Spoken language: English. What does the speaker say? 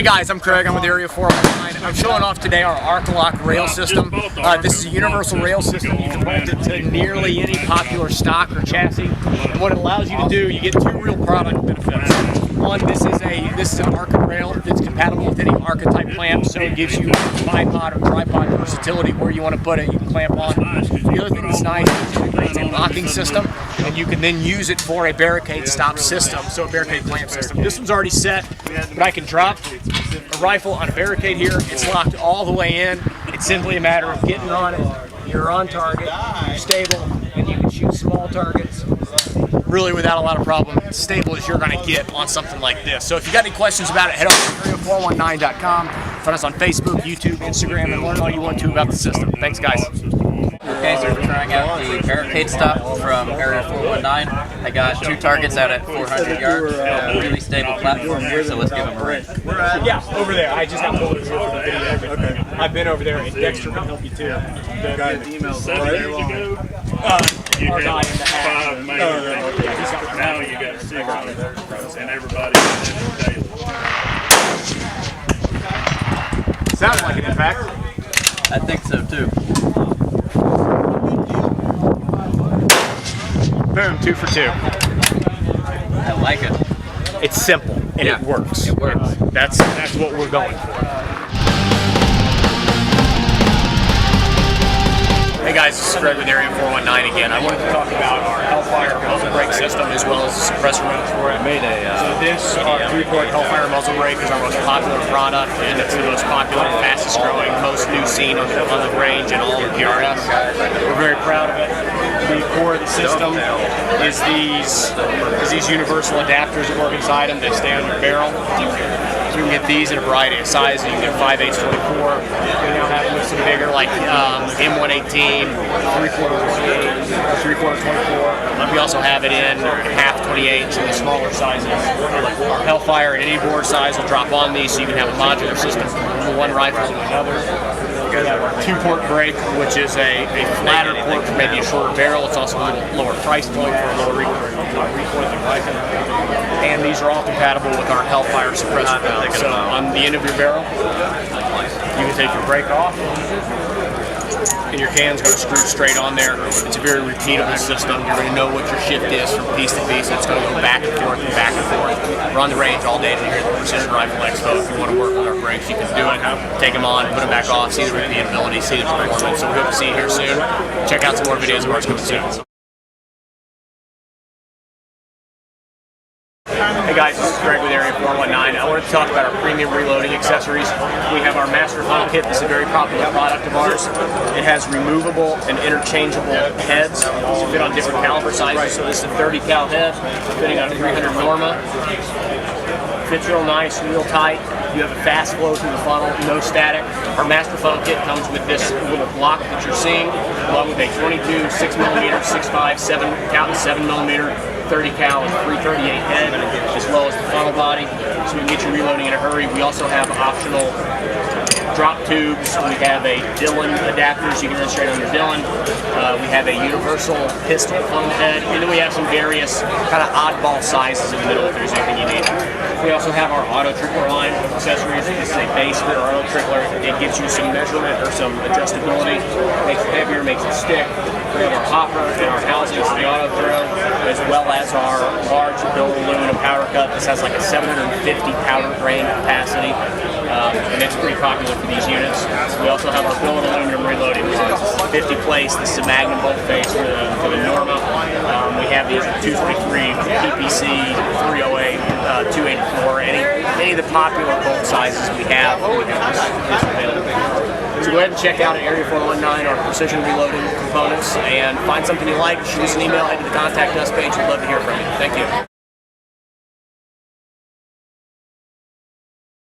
Hey guys, I'm Craig. I'm with Area 419. I'm showing off today our Arca lock rail system. This is a universal rail system. You can rent it to nearly any popular stock or chassis. And what it allows you to do, you get two real product benefits. One, this is an Arca rail that's compatible with any Arca type clamp, so it gives you bipod or tripod versatility where you want to put it. You can clamp on. The other thing that's nice is it creates a locking system, and you can then use it for a Barricade stop system, so a Barricade clamp system. This one's already set, but I can drop a rifle on a Barricade here. It's locked all the way in. It's simply a matter of getting on it. You're on target, you're stable, and you can shoot small targets really without a lot of problem. As stable as you're going to get on something like this. So if you got any questions about it, head over to area419.com. Find us on Facebook, YouTube, Instagram, and learn all you want to about the system. Thanks, guys. Okay, so we're trying out the Barricade stop from Area 419. I got two targets out at 400 yards. Really stable platform here, so let's give them a ring. Yeah, over there. I just got pulled over here for the video. Okay. I've been over there, and Dexter can help you too. The guy in the email. 7 years ago, you had 5 major. Now you got 6 and everybody daily. Sounds like it, in fact. I think so too. Boom, 2 for 2. I like it. It's simple and it works. It works. That's what we're going for. Hey guys, this is Greg with Area 419 again. I wanted to talk about our Hellfire muzzle brake system as well as the suppressor mounts for it. So this, our 3-port Hellfire muzzle brake, is our most popular product, and it's the most popular, fastest growing, most new seen on the range and all of PRS. We're very proud of it. The core of the system is these universal adapters that work inside them. They stay on your barrel. So you can get these in a variety of sizes. You can get 5/8 24. We now have them with some bigger, like M118, 3/4 28, 3/4 24. We also have it in half 28s and the smaller sizes. Our Hellfire at any bore size will drop on these, so you can have a modular system from one rifle to another. We have our 2-port brake, which is a flatter port for maybe a shorter barrel. It's also a little lower price point for a lower recoil than rifle. And these are all compatible with our Hellfire suppressor valve. So on the end of your barrel, you can take your brake off, and your can's going to screw straight on there. It's a very repeatable system. You're going to know what your shift is from piece to piece. It's going to go back and forth and back and forth. We're on the range all day here at the Precision Rifle Expo. If you want to work with our brakes, you can do it. Take them on, put them back off, see the repeatability, see the performance. So we hope to see you here soon. Check out some more videos of ours coming soon. Hey guys, this is Greg with Area 419. I wanted to talk about our premium reloading accessories. We have our Master Funnel Kit. This is a very popular product of ours. It has removable and interchangeable heads to fit on different caliber sizes. So this is a 30 cal head fitting on a 300 Norma. Fits real nice, real tight. You have a fast flow through the funnel, no static. Our Master Funnel Kit comes with this little block that you're seeing, along with a 22, 6mm, 6.5, 7mm, 30 cal, and 338 head, as well as the funnel body, so we can get you reloading in a hurry. We also have optional drop tubes. We have a Dillon adapter, so you can run straight on your Dillon. We have a universal pistol funnel head, and then we have some various kind of oddball sizes in the middle if there's anything you need. We also have our auto trickler line of accessories. This is a base for our auto trickler. It gives you some measurement or some adjustability, makes it heavier, makes it stick. We have our hopper and our housings for the auto throw, as well as our large billet aluminum powder cup. This has like a 750 powder grain capacity, and it's pretty popular for these units. We also have our billet aluminum reloading rods. 50 place. This is a magnum bolt face for the Norma. We have these 243, PPC, 308, 284. Any of the popular bolt sizes we have is available. So go ahead and check out at Area 419 our precision reloading components and find something you like. Shoot us an email, head to the contact us page. We'd love to hear from you. Thank you.